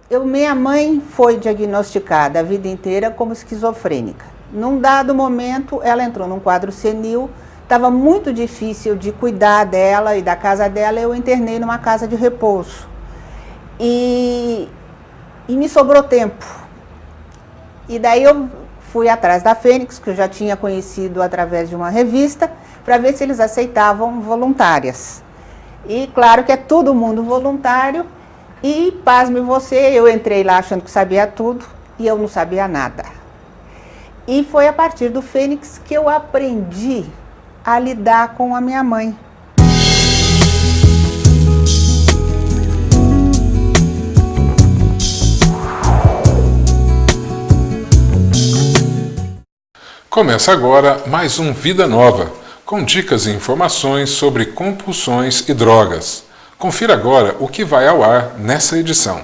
Minha mãe foi diagnosticada a vida inteira como esquizofrênica. Num dado momento, ela entrou num quadro senil, estava muito difícil de cuidar dela e da casa dela, eu internei numa casa de repouso. E me sobrou tempo. E daí eu fui atrás da Fênix, que eu já tinha conhecido através de uma revista, para ver se eles aceitavam voluntárias. E claro que é todo mundo voluntário. E, pasme você, eu entrei lá achando que sabia tudo e eu não sabia nada. E foi a partir do Fênix que eu aprendi a lidar com a minha mãe. Começa agora mais um Vida Nova, com dicas e informações sobre compulsões e drogas. Confira agora o que vai ao ar nessa edição.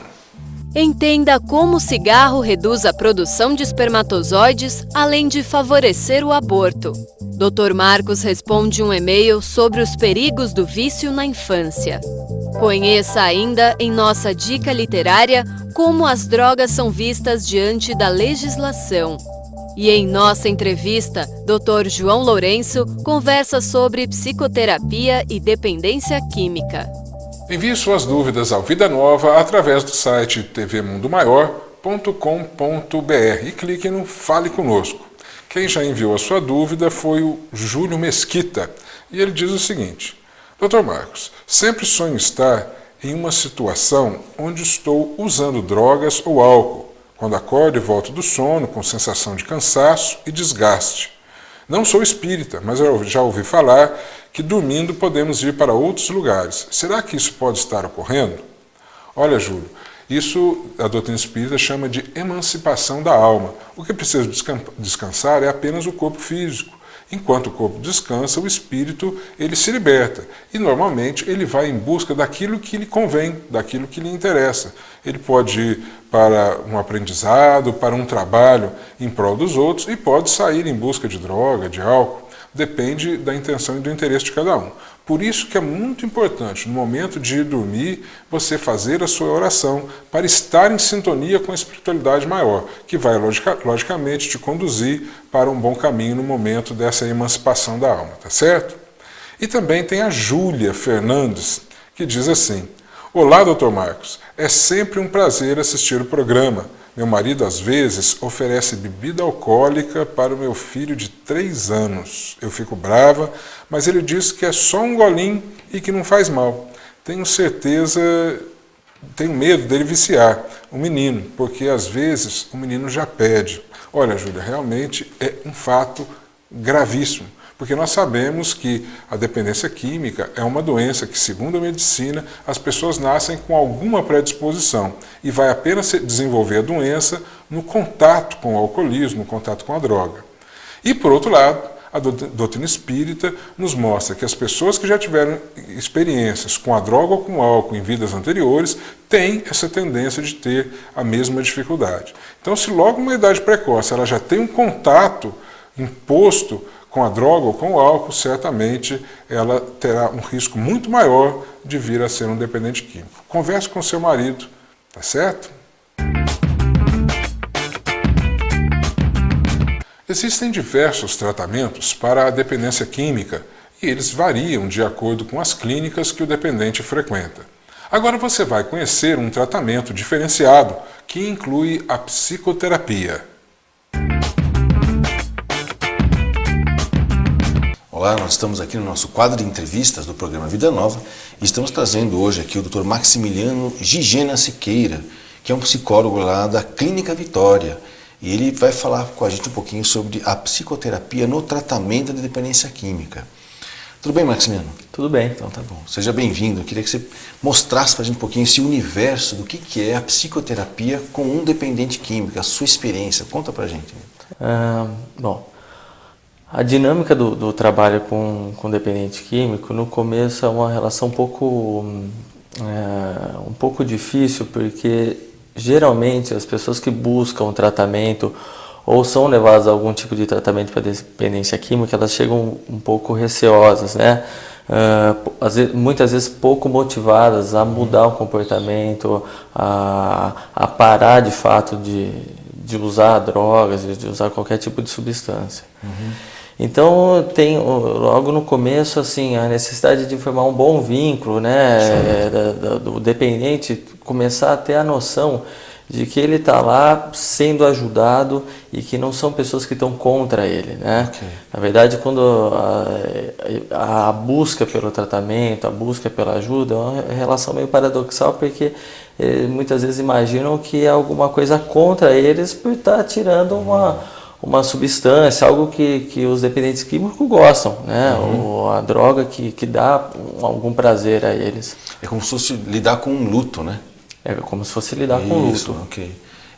Entenda como o cigarro reduz a produção de espermatozoides, além de favorecer o aborto. Dr. Marcos responde um e-mail sobre os perigos do vício na infância. Conheça ainda em nossa dica literária como as drogas são vistas diante da legislação. E em nossa entrevista, Dr. João Lourenço conversa sobre psicoterapia e dependência química. Envie suas dúvidas ao Vida Nova através do site tvmundomaior.com.br e clique no Fale Conosco. Quem já enviou a sua dúvida foi o Júlio Mesquita e ele diz o seguinte: Dr. Marcos, sempre sonho estar em uma situação onde estou usando drogas ou álcool, quando acordo e volto do sono com sensação de cansaço e desgaste. Não sou espírita, mas eu já ouvi falar que dormindo podemos ir para outros lugares. Será que isso pode estar ocorrendo? Olha, Júlio, isso a doutrina espírita chama de emancipação da alma. O que precisa descansar é apenas o corpo físico. Enquanto o corpo descansa, o espírito ele se liberta e normalmente ele vai em busca daquilo que lhe convém, daquilo que lhe interessa. Ele pode ir para um aprendizado, para um trabalho em prol dos outros e pode sair em busca de droga, de álcool. Depende da intenção e do interesse de cada um. Por isso que é muito importante, no momento de ir dormir, você fazer a sua oração para estar em sintonia com a espiritualidade maior, que vai, logicamente, te conduzir para um bom caminho no momento dessa emancipação da alma, tá certo? E também tem a Júlia Fernandes, que diz assim: Olá, Dr. Marcos, é sempre um prazer assistir o programa. Meu marido, às vezes, oferece bebida alcoólica para o meu filho de 3 anos. Eu fico brava, mas ele diz que é só um golinho e que não faz mal. Tenho medo dele viciar o menino, porque às vezes o menino já pede. Olha, Júlia, realmente é um fato gravíssimo, porque nós sabemos que a dependência química é uma doença que, segundo a medicina, as pessoas nascem com alguma predisposição e vai apenas desenvolver a doença no contato com o alcoolismo, no contato com a droga. E, por outro lado, a doutrina espírita nos mostra que as pessoas que já tiveram experiências com a droga ou com o álcool em vidas anteriores têm essa tendência de ter a mesma dificuldade. Então, se logo numa idade precoce ela já tem um contato imposto com a droga ou com o álcool, certamente ela terá um risco muito maior de vir a ser um dependente químico. Converse com seu marido, tá certo? Existem diversos tratamentos para a dependência química e eles variam de acordo com as clínicas que o dependente frequenta. Agora você vai conhecer um tratamento diferenciado que inclui a psicoterapia. Olá, nós estamos aqui no nosso quadro de entrevistas do programa Vida Nova e estamos trazendo hoje aqui o Dr. Maximiliano Gigena Siqueira, que é um psicólogo lá da Clínica Vitória. E ele vai falar com a gente um pouquinho sobre a psicoterapia no tratamento da dependência química. Tudo bem, Maximiliano? Tudo bem. Então tá bom. Seja bem-vindo. Eu queria que você mostrasse para a gente um pouquinho esse universo do que é a psicoterapia com um dependente químico, a sua experiência. Conta pra gente. Bom, a dinâmica do trabalho com dependente químico, no começo é uma relação um pouco difícil, porque geralmente as pessoas que buscam um tratamento ou são levadas a algum tipo de tratamento para dependência química, elas chegam um pouco receosas, né? muitas vezes pouco motivadas a mudar o comportamento, a parar de fato de usar drogas, de usar qualquer tipo de substância. Então tem logo no começo assim a necessidade de formar um bom vínculo, né, do dependente começar a ter a noção de que ele está lá sendo ajudado e que não são pessoas que estão contra ele, né? Okay. Na verdade, quando a busca pelo tratamento, a busca pela ajuda é uma relação meio paradoxal, porque muitas vezes imaginam que é alguma coisa contra eles por estar tirando uma substância, algo que os dependentes químicos gostam, né? Ou a droga que dá algum prazer a eles. É como se fosse lidar com um luto, né? É como se fosse lidar com o luto. Ok.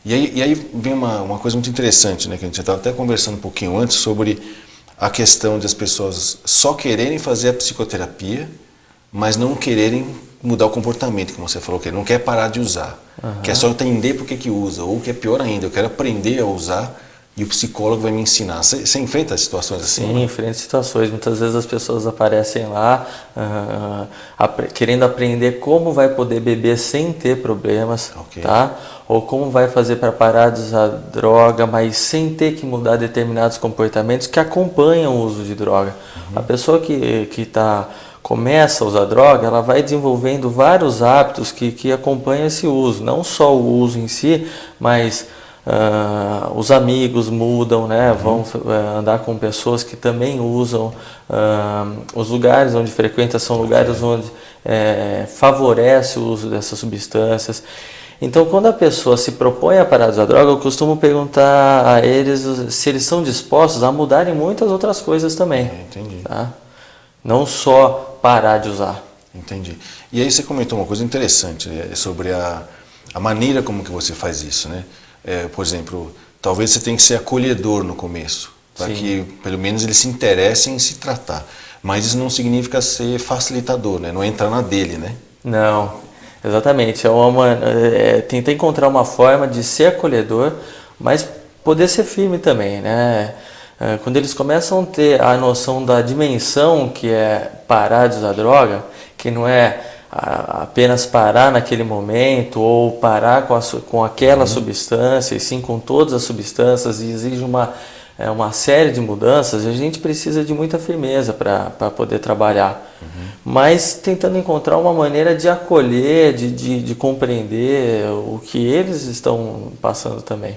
E aí vem uma coisa muito interessante, né? Que a gente já estava até conversando um pouquinho antes sobre a questão de as pessoas só quererem fazer a psicoterapia, mas não quererem mudar o comportamento, como você falou, que não quer parar de usar. Quer só entender por que usa, ou que é pior ainda, eu quero aprender a usar e o psicólogo vai me ensinar. Você enfrenta situações assim? Sim, enfrento situações. Muitas vezes as pessoas aparecem lá querendo aprender como vai poder beber sem ter problemas, tá? Ou como vai fazer para parar de usar droga, mas sem ter que mudar determinados comportamentos que acompanham o uso de droga. A pessoa que começa a usar droga, ela vai desenvolvendo vários hábitos que acompanham esse uso. Não só o uso em si, mas os amigos mudam, né? Vão andar com pessoas que também usam, os lugares onde frequenta são lugares onde favorece o uso dessas substâncias. Então, quando a pessoa se propõe a parar de usar droga, eu costumo perguntar a eles se eles são dispostos a mudarem muitas outras coisas também. Entendi. Tá? Não só parar de usar. Entendi. E aí você comentou uma coisa interessante, né, sobre a maneira como que você faz isso, né? Por exemplo, talvez você tenha que ser acolhedor no começo, para que pelo menos ele se interesse em se tratar. Mas isso não significa ser facilitador, né? Não é entrar na dele, né? Não, exatamente. Tentar encontrar uma forma de ser acolhedor, mas poder ser firme também, né? Quando eles começam a ter a noção da dimensão que é parar de usar droga, que não é apenas parar naquele momento ou parar com aquela substância, e sim com todas as substâncias, e exige uma série de mudanças, a gente precisa de muita firmeza para poder trabalhar. Mas tentando encontrar uma maneira de acolher, de compreender o que eles estão passando também.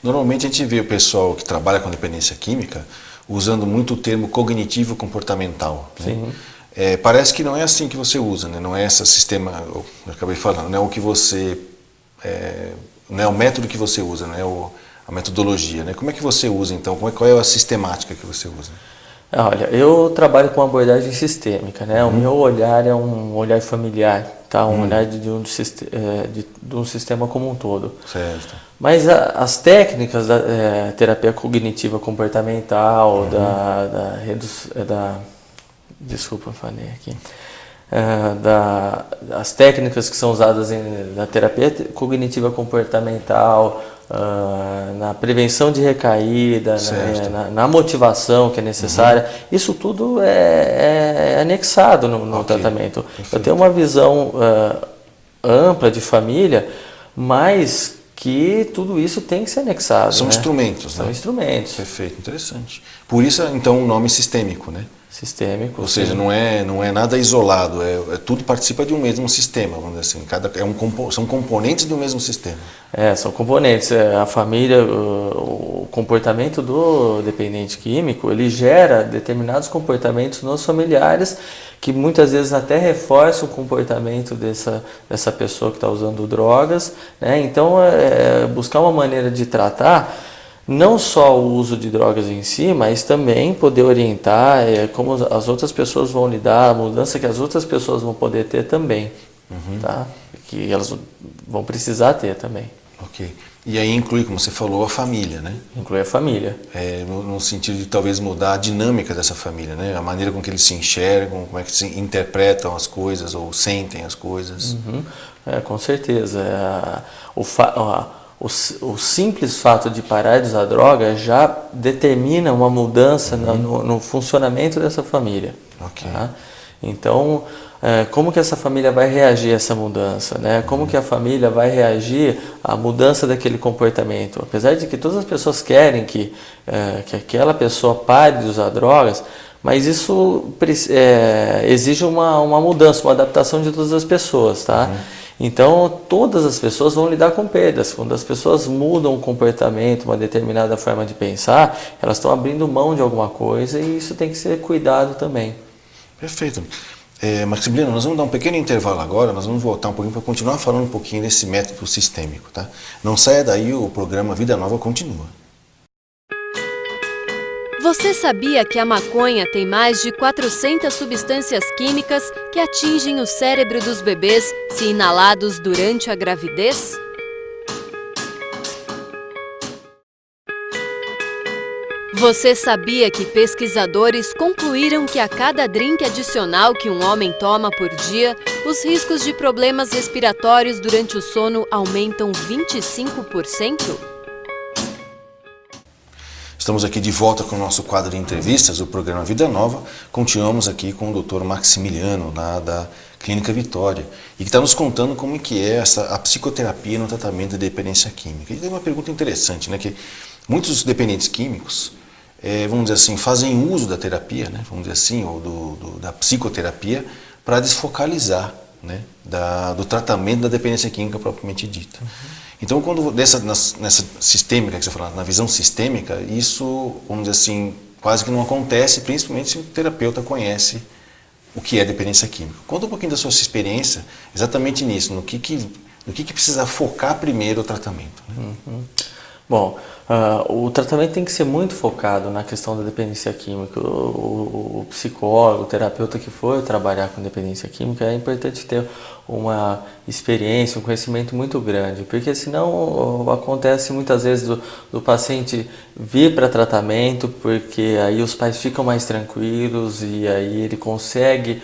Normalmente a gente vê o pessoal que trabalha com dependência química usando muito o termo cognitivo comportamental. Né? Sim. Parece que não é assim que você usa, né? Não é esse sistema, eu acabei falando, não é o que você, não é o método que você usa, não é a metodologia, né? Como é que você usa então? Qual é a sistemática que você usa? Olha, eu trabalho com abordagem sistêmica, né? O meu olhar é um olhar familiar, tá? Um olhar de um sistema como um todo. Certo. Mas as técnicas da terapia cognitiva comportamental, desculpa, falei aqui. As técnicas que são usadas na terapia cognitiva comportamental, na prevenção de recaída, na motivação que é necessária, isso tudo é anexado no tratamento. Perfeito. Eu tenho uma visão ampla de família, mas que tudo isso tem que ser anexado. São instrumentos, São instrumentos. Perfeito, interessante. Por isso, então, o nome sistêmico, né? Sistêmico. Ou seja, não é nada isolado, tudo participa de um mesmo sistema, vamos dizer assim. São componentes do mesmo sistema. São componentes. A família, o comportamento do dependente químico, ele gera determinados comportamentos nos familiares que muitas vezes até reforçam o comportamento dessa pessoa que está usando drogas, né? Então, buscar uma maneira de tratar não só o uso de drogas em si, mas também poder orientar como as outras pessoas vão lidar, a mudança que as outras pessoas vão poder ter também, tá? Que elas vão precisar ter também. Ok. E aí inclui, como você falou, a família, né? Inclui a família. No sentido de talvez mudar a dinâmica dessa família, né? A maneira com que eles se enxergam, como é que se interpretam as coisas ou sentem as coisas. Com certeza. O simples fato de parar de usar droga já determina uma mudança no funcionamento dessa família. Okay. Tá? Então, como que essa família vai reagir a essa mudança, né? Como que a família vai reagir à mudança daquele comportamento? Apesar de que todas as pessoas querem que aquela pessoa pare de usar drogas, mas isso exige uma mudança, uma adaptação de todas as pessoas, tá? Então, todas as pessoas vão lidar com perdas. Quando as pessoas mudam o comportamento, uma determinada forma de pensar, elas estão abrindo mão de alguma coisa e isso tem que ser cuidado também. Perfeito. Maximiliano, nós vamos dar um pequeno intervalo agora, nós vamos voltar um pouquinho para continuar falando um pouquinho desse método sistêmico, tá? Não saia daí, o programa Vida Nova continua. Você sabia que a maconha tem mais de 400 substâncias químicas que atingem o cérebro dos bebês se inalados durante a gravidez? Você sabia que pesquisadores concluíram que a cada drink adicional que um homem toma por dia, os riscos de problemas respiratórios durante o sono aumentam 25%? Estamos aqui de volta com o nosso quadro de entrevistas do programa Vida Nova. Continuamos aqui com o Dr. Maximiliano, lá da Clínica Vitória, e que está nos contando como é que é a psicoterapia no tratamento da dependência química. E tem uma pergunta interessante, né, que muitos dependentes químicos, vamos dizer assim, fazem uso da terapia, né, vamos dizer assim, ou da psicoterapia, para desfocalizar, né, do tratamento da dependência química propriamente dita. Então, quando nessa sistêmica que você falou, na visão sistêmica, isso, vamos dizer assim, quase que não acontece, principalmente se o terapeuta conhece o que é dependência química. Conta um pouquinho da sua experiência exatamente nisso, no que precisa focar primeiro o tratamento. Né? Bom, o tratamento tem que ser muito focado na questão da dependência química. O psicólogo, o terapeuta que for trabalhar com dependência química, é importante ter uma experiência, um conhecimento muito grande, porque senão acontece muitas vezes do paciente vir para tratamento, porque aí os pais ficam mais tranquilos e aí ele consegue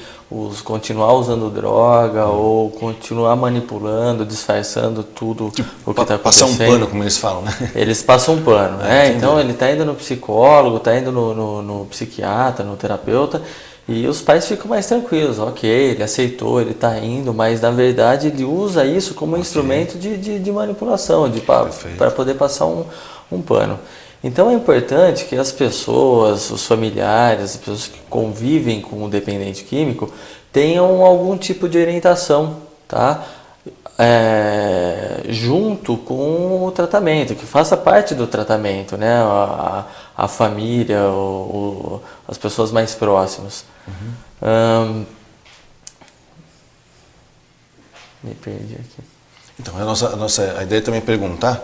continuar usando droga ou continuar manipulando, disfarçando tudo o que está acontecendo. Passar um pano, como eles falam, né? Eles passam um pano, né? Então ele está indo no psicólogo, está indo no psiquiatra, no terapeuta, e os pais ficam mais tranquilos. Ok, ele aceitou, ele está indo, mas na verdade ele usa isso como instrumento de manipulação, para poder passar um pano. Então é importante que as pessoas, os familiares, as pessoas que convivem com o dependente químico tenham algum tipo de orientação, tá? Junto com o tratamento, que faça parte do tratamento, né? A família, as pessoas mais próximas. Me perdi aqui. Então, a ideia também é perguntar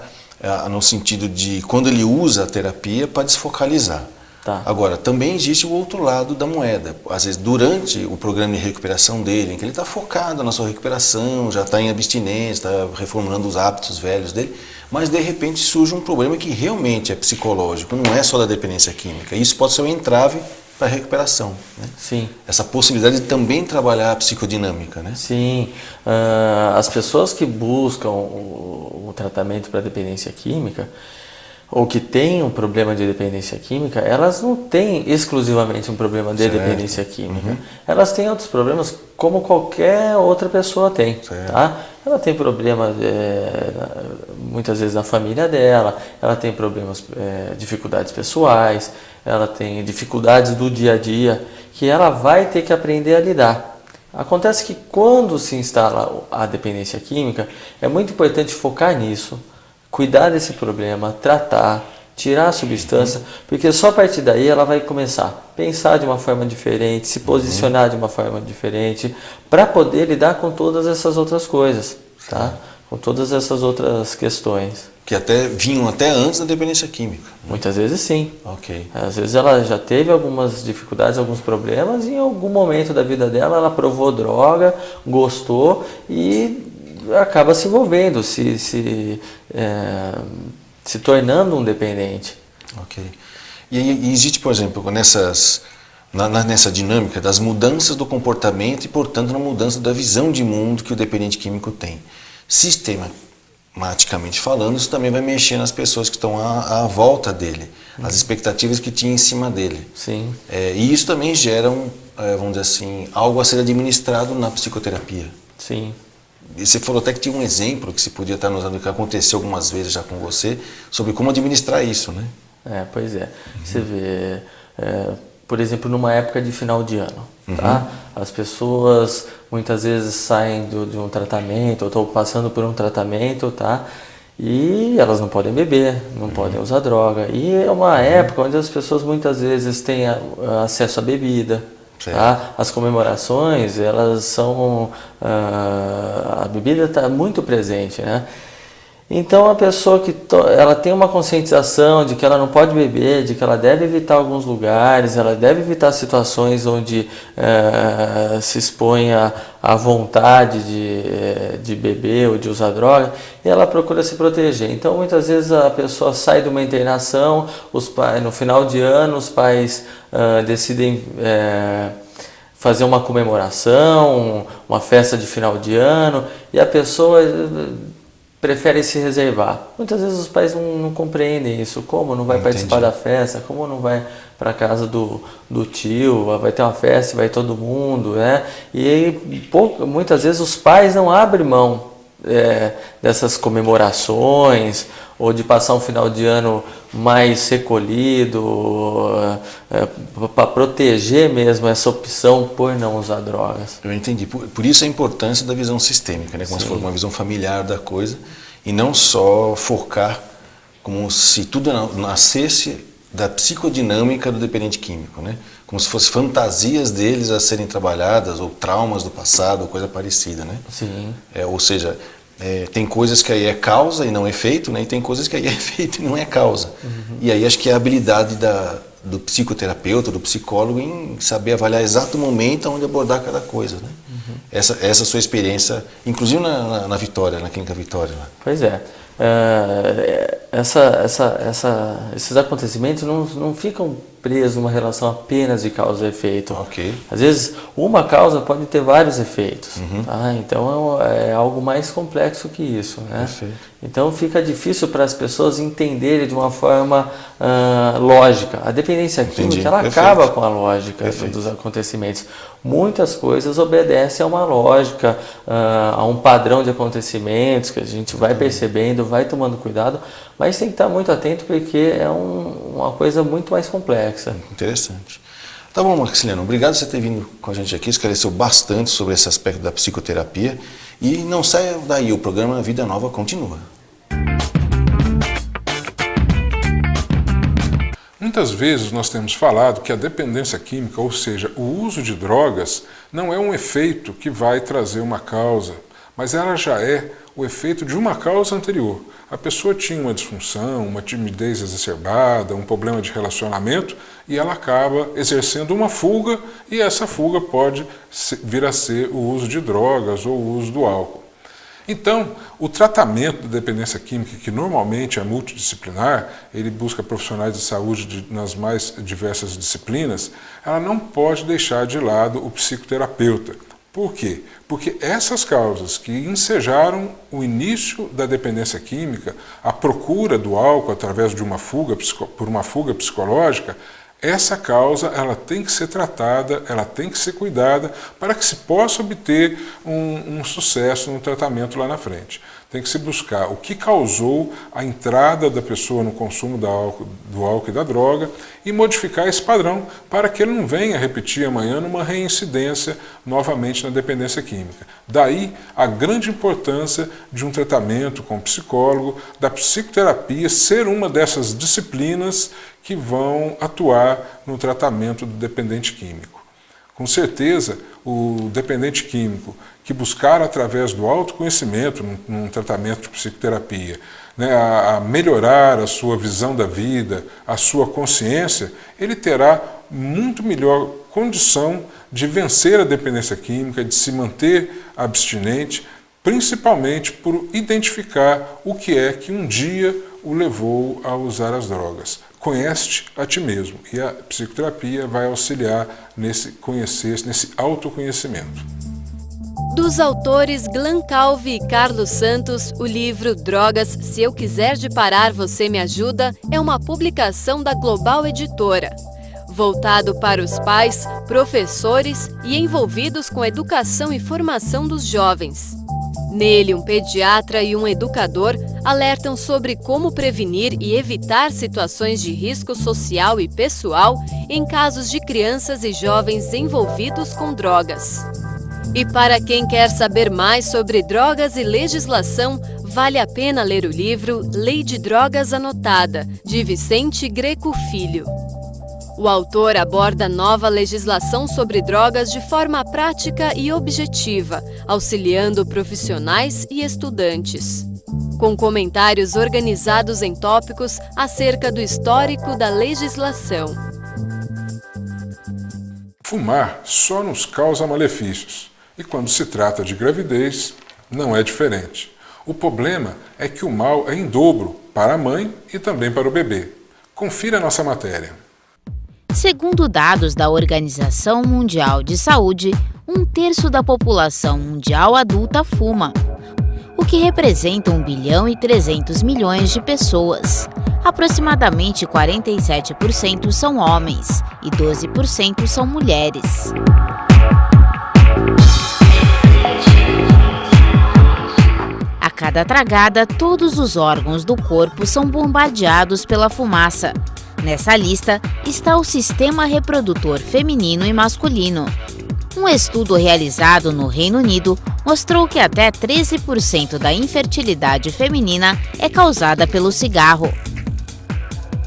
no sentido de quando ele usa a terapia para desfocalizar. Tá. Agora, também existe o outro lado da moeda. Às vezes, durante o programa de recuperação dele, em que ele está focado na sua recuperação, já está em abstinência, está reformulando os hábitos velhos dele, mas de repente surge um problema que realmente é psicológico, não é só da dependência química. Isso pode ser um entrave para a recuperação. Né? Sim. Essa possibilidade de também trabalhar a psicodinâmica. Né? Sim. As pessoas que buscam o tratamento para dependência química, ou que têm um problema de dependência química, elas não têm exclusivamente um problema de dependência química. Elas têm outros problemas como qualquer outra pessoa tem. Tá? Ela tem problemas muitas vezes na família dela, ela tem problemas, dificuldades pessoais, ela tem dificuldades do dia a dia que ela vai ter que aprender a lidar. Acontece que quando se instala a dependência química, é muito importante focar nisso, cuidar desse problema, tratar, tirar a substância, porque só a partir daí ela vai começar a pensar de uma forma diferente, se posicionar de uma forma diferente, para poder lidar com todas essas outras coisas, tá? Com todas essas outras questões. Que vinham até antes da dependência química. Muitas vezes sim. Ok. Às vezes ela já teve algumas dificuldades, alguns problemas, e em algum momento da vida dela ela provou droga, gostou e acaba se envolvendo, se tornando um dependente. Ok. E existe, por exemplo, nessa dinâmica das mudanças do comportamento e, portanto, na mudança da visão de mundo que o dependente químico tem. Sistematicamente falando, isso também vai mexer nas pessoas que estão à volta dele, as expectativas que tinha em cima dele. Sim. E isso também gera vamos dizer assim, algo a ser administrado na psicoterapia. Sim. E você falou até que tinha um exemplo que você podia estar nos dando, que aconteceu algumas vezes já com você, sobre como administrar isso, né? Pois é. Você vê, por exemplo, numa época de final de ano, tá? As pessoas muitas vezes saem de um tratamento, ou estão passando por um tratamento, tá? E elas não podem beber, não podem usar droga. E é uma época onde as pessoas muitas vezes têm acesso à bebida. Tá? As comemorações, elas são... a bebida está muito presente, né? Então a pessoa ela tem uma conscientização de que ela não pode beber, de que ela deve evitar alguns lugares, ela deve evitar situações onde se exponha à vontade de beber ou de usar droga, e ela procura se proteger. Então muitas vezes a pessoa sai de uma internação, os pais, no final de ano os pais decidem fazer uma comemoração, uma festa de final de ano, e a pessoa prefere se reservar. Muitas vezes os pais não compreendem isso. Como não vai participar da festa? Como não vai para a casa do tio? Vai ter uma festa e vai todo mundo, né? E aí, muitas vezes os pais não abrem mão dessas comemorações, ou de passar um final de ano mais recolhido, para proteger mesmo essa opção por não usar drogas. Eu entendi. Por isso a importância da visão sistêmica, né? Como se fosse uma visão familiar da coisa, e não só focar como se tudo nascesse da psicodinâmica do dependente químico, né? Como se fossem fantasias deles a serem trabalhadas, ou traumas do passado, ou coisa parecida, né? Sim. Ou seja, tem coisas que aí é causa e não efeito, né? E tem coisas que aí é efeito e não é causa. E aí acho que é a habilidade do psicoterapeuta, do psicólogo, em saber avaliar exato o momento onde abordar cada coisa, né? Essa sua experiência, inclusive na Vitória, na Clínica Vitória. Né? Pois é. Esses acontecimentos não ficam presos numa relação apenas de causa e efeito. Okay. Às vezes, uma causa pode ter vários efeitos. Tá? Então, é algo mais complexo que isso. Né? Então, fica difícil para as pessoas entenderem de uma forma lógica. A dependência química, ela acaba com a lógica dos acontecimentos. Muitas coisas obedecem a uma lógica, a um padrão de acontecimentos que a gente vai percebendo, vai tomando cuidado, mas tem que estar muito atento porque é uma coisa muito mais complexa. Interessante. Tá bom, Maximiliano, obrigado por você ter vindo com a gente aqui, esclareceu bastante sobre esse aspecto da psicoterapia, e não saia daí, o programa Vida Nova continua. Muitas vezes nós temos falado que a dependência química, ou seja, o uso de drogas, não é um efeito que vai trazer uma causa, mas ela já é o efeito de uma causa anterior. A pessoa tinha uma disfunção, uma timidez exacerbada, um problema de relacionamento, e ela acaba exercendo uma fuga, e essa fuga pode vir a ser o uso de drogas ou o uso do álcool. Então, o tratamento da dependência química, que normalmente é multidisciplinar, ele busca profissionais de saúde nas mais diversas disciplinas, ela não pode deixar de lado o psicoterapeuta. Por quê? Porque essas causas que ensejaram o início da dependência química, a procura do álcool através de uma fuga psicológica, essa causa ela tem que ser tratada, ela tem que ser cuidada para que se possa obter um sucesso no tratamento lá na frente. Tem que se buscar o que causou a entrada da pessoa no consumo do álcool e da droga e modificar esse padrão para que ele não venha repetir amanhã numa reincidência novamente na dependência química. Daí a grande importância de um tratamento com psicólogo, da psicoterapia ser uma dessas disciplinas que vão atuar no tratamento do dependente químico. Com certeza, o dependente químico que buscar através do autoconhecimento, num tratamento de psicoterapia, né, a melhorar a sua visão da vida, a sua consciência, ele terá muito melhor condição de vencer a dependência química, de se manter abstinente, principalmente por identificar o que é que um dia o levou a usar as drogas. Conhece-te a ti mesmo, e a psicoterapia vai auxiliar nesse autoconhecimento. Dos autores Glan Calvi e Carlos Santos, o livro Drogas, Se Eu Quiser de Parar, Você Me Ajuda, é uma publicação da Global Editora. voltado para os pais, professores e envolvidos com a educação e formação dos jovens. Nele, um pediatra e um educador alertam sobre como prevenir e evitar situações de risco social e pessoal em casos de crianças e jovens envolvidos com drogas. E para quem quer saber mais sobre drogas e legislação, vale a pena ler o livro Lei de Drogas Anotada, de Vicente Greco Filho. O autor aborda nova legislação sobre drogas de forma prática e objetiva, auxiliando profissionais e estudantes. Com comentários organizados em tópicos acerca do histórico da legislação. Fumar só nos causa malefícios, e quando se trata de gravidez, não é diferente. O problema é que o mal é em dobro para a mãe e também para o bebê. Confira a nossa matéria. Segundo dados da Organização Mundial de Saúde, 1/3 da população mundial adulta fuma, o que representa 1,3 bilhão de pessoas. Aproximadamente 47% são homens e 12% são mulheres. A cada tragada, todos os órgãos do corpo são bombardeados pela fumaça. Nessa lista está o sistema reprodutor feminino e masculino. Um estudo realizado no Reino Unido mostrou que até 13% da infertilidade feminina é causada pelo cigarro.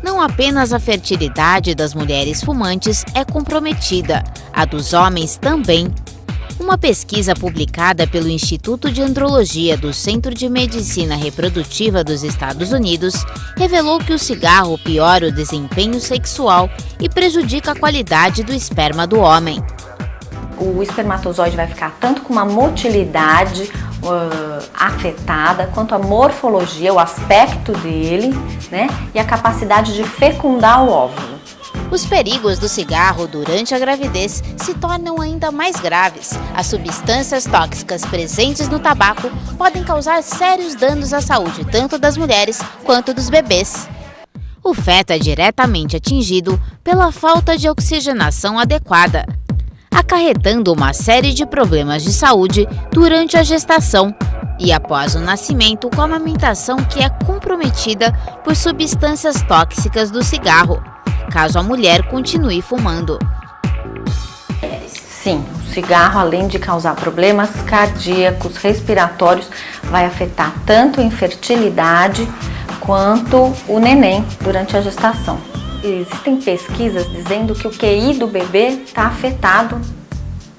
Não apenas a fertilidade das mulheres fumantes é comprometida, a dos homens também. Uma pesquisa publicada pelo Instituto de Andrologia do Centro de Medicina Reprodutiva dos Estados Unidos revelou que o cigarro piora o desempenho sexual e prejudica a qualidade do esperma do homem. O espermatozoide vai ficar tanto com uma motilidade afetada, quanto a morfologia, o aspecto dele, né, e a capacidade de fecundar o óvulo. Os perigos do cigarro durante a gravidez se tornam ainda mais graves. As substâncias tóxicas presentes no tabaco podem causar sérios danos à saúde tanto das mulheres quanto dos bebês. O feto é diretamente atingido pela falta de oxigenação adequada, acarretando uma série de problemas de saúde durante a gestação e após o nascimento, com a amamentação que é comprometida por substâncias tóxicas do cigarro, caso a mulher continue fumando. Sim, o cigarro, além de causar problemas cardíacos, respiratórios, vai afetar tanto a infertilidade quanto o neném durante a gestação. Existem pesquisas dizendo que o QI do bebê está afetado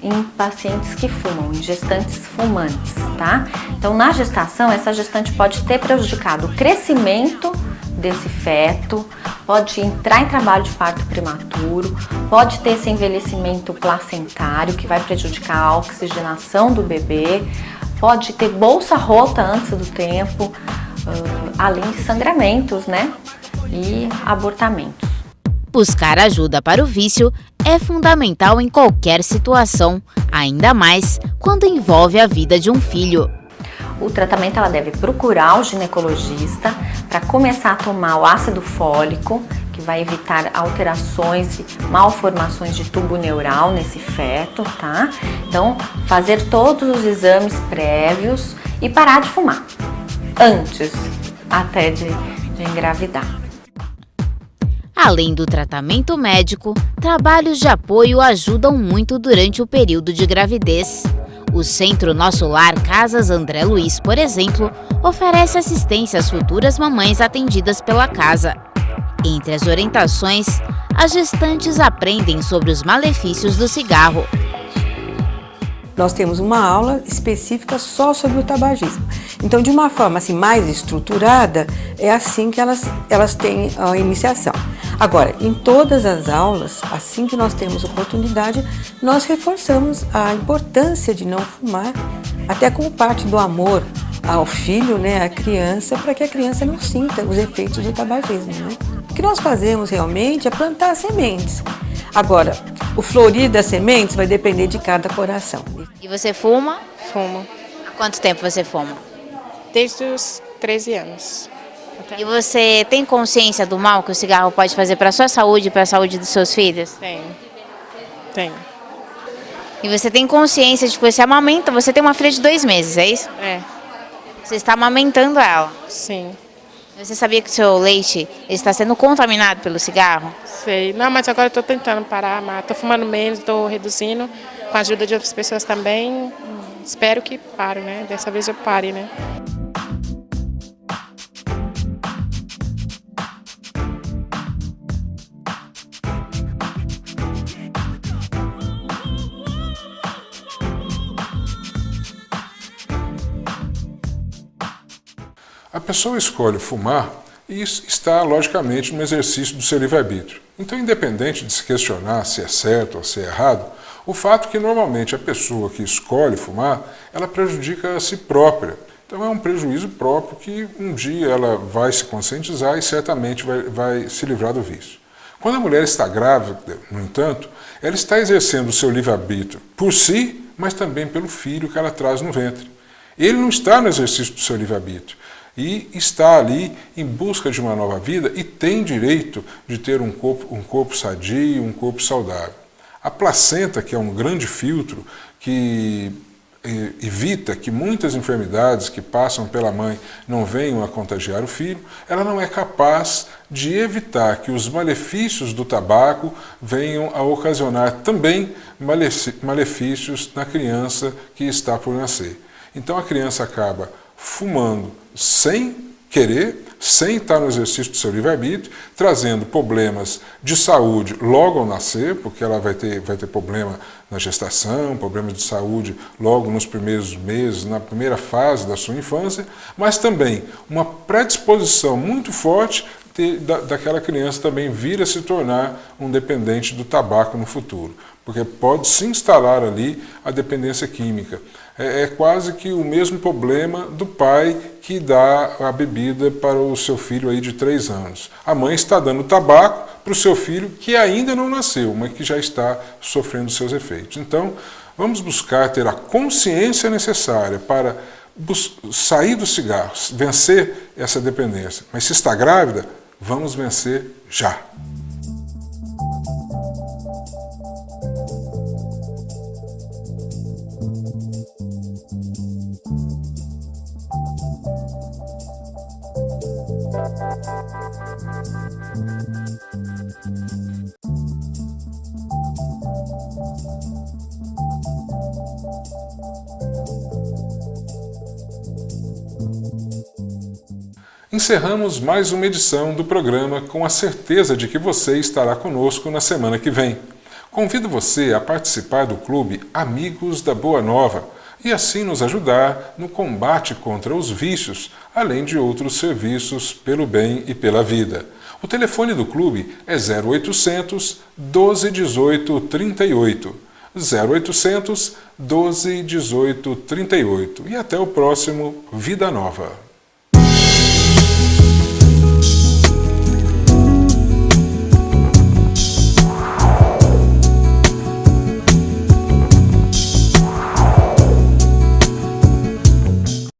em pacientes que fumam, em gestantes fumantes, tá? Então, na gestação, essa gestante pode ter prejudicado o crescimento desse feto, pode entrar em trabalho de parto prematuro, pode ter esse envelhecimento placentário que vai prejudicar a oxigenação do bebê, pode ter bolsa rota antes do tempo, além de sangramentos, né? E abortamentos. Buscar ajuda para o vício é fundamental em qualquer situação, ainda mais quando envolve a vida de um filho. O tratamento ela deve procurar o ginecologista para começar a tomar o ácido fólico, que vai evitar alterações e malformações de tubo neural nesse feto, tá? Então, fazer todos os exames prévios e parar de fumar, antes até de engravidar. Além do tratamento médico, trabalhos de apoio ajudam muito durante o período de gravidez. O Centro Nosso Lar Casas André Luiz, por exemplo, oferece assistência às futuras mamães atendidas pela casa. Entre as orientações, as gestantes aprendem sobre os malefícios do cigarro. Nós temos uma aula específica só sobre o tabagismo. Então, de uma forma assim, mais estruturada, é assim que elas têm a iniciação. Agora, em todas as aulas, assim que nós temos oportunidade, nós reforçamos a importância de não fumar, até como parte do amor ao filho, né, à criança, para que a criança não sinta os efeitos do tabagismo, né? O que nós fazemos realmente é plantar sementes. Agora, o florir das sementes vai depender de cada coração. E você fuma? Fumo. Há quanto tempo você fuma? Desde os 13 anos. E você tem consciência do mal que o cigarro pode fazer para a sua saúde e para a saúde dos seus filhos? Tenho. E você tem consciência de que você amamenta, você tem uma filha de 2 meses, é isso? É, Você está amamentando ela. sim. Você sabia que o seu leite está sendo contaminado pelo cigarro? Sei. Não, mas agora eu estou tentando parar, mas estou fumando menos, estou reduzindo, com a ajuda de outras pessoas também. Espero que pare, né? Dessa vez eu pare, né? A pessoa escolhe fumar e isso está, logicamente, no exercício do seu livre-arbítrio. Então, independente de se questionar se é certo ou se é errado, o fato é que, normalmente, a pessoa que escolhe fumar, ela prejudica a si própria. Então, é um prejuízo próprio que um dia ela vai se conscientizar e certamente vai se livrar do vício. Quando a mulher está grávida, no entanto, ela está exercendo o seu livre-arbítrio por si, mas também pelo filho que ela traz no ventre. Ele não está no exercício do seu livre-arbítrio e está ali em busca de uma nova vida e tem direito de ter um corpo sadio, um corpo saudável. A placenta, que é um grande filtro que evita que muitas enfermidades que passam pela mãe não venham a contagiar o filho, ela não é capaz de evitar que os malefícios do tabaco venham a ocasionar também malefícios na criança que está por nascer. Então a criança acaba fumando sem querer, sem estar no exercício do seu livre-arbítrio, trazendo problemas de saúde logo ao nascer, porque ela vai ter problema na gestação, problemas de saúde logo nos primeiros meses, na primeira fase da sua infância, mas também uma predisposição muito forte daquela criança também vir a se tornar um dependente do tabaco no futuro, porque pode se instalar ali a dependência química. É quase que o mesmo problema do pai que dá a bebida para o seu filho aí de 3 anos. A mãe está dando tabaco para o seu filho que ainda não nasceu, mas que já está sofrendo seus efeitos. Então, vamos buscar ter a consciência necessária para sair do cigarro, vencer essa dependência. Mas se está grávida, vamos vencer já. Encerramos mais uma edição do programa com a certeza de que você estará conosco na semana que vem. Convido você a participar do clube Amigos da Boa Nova e assim nos ajudar no combate contra os vícios, além de outros serviços pelo bem e pela vida. O telefone do clube é 0800 12 18 38. 0800 12 18 38. E até o próximo Vida Nova.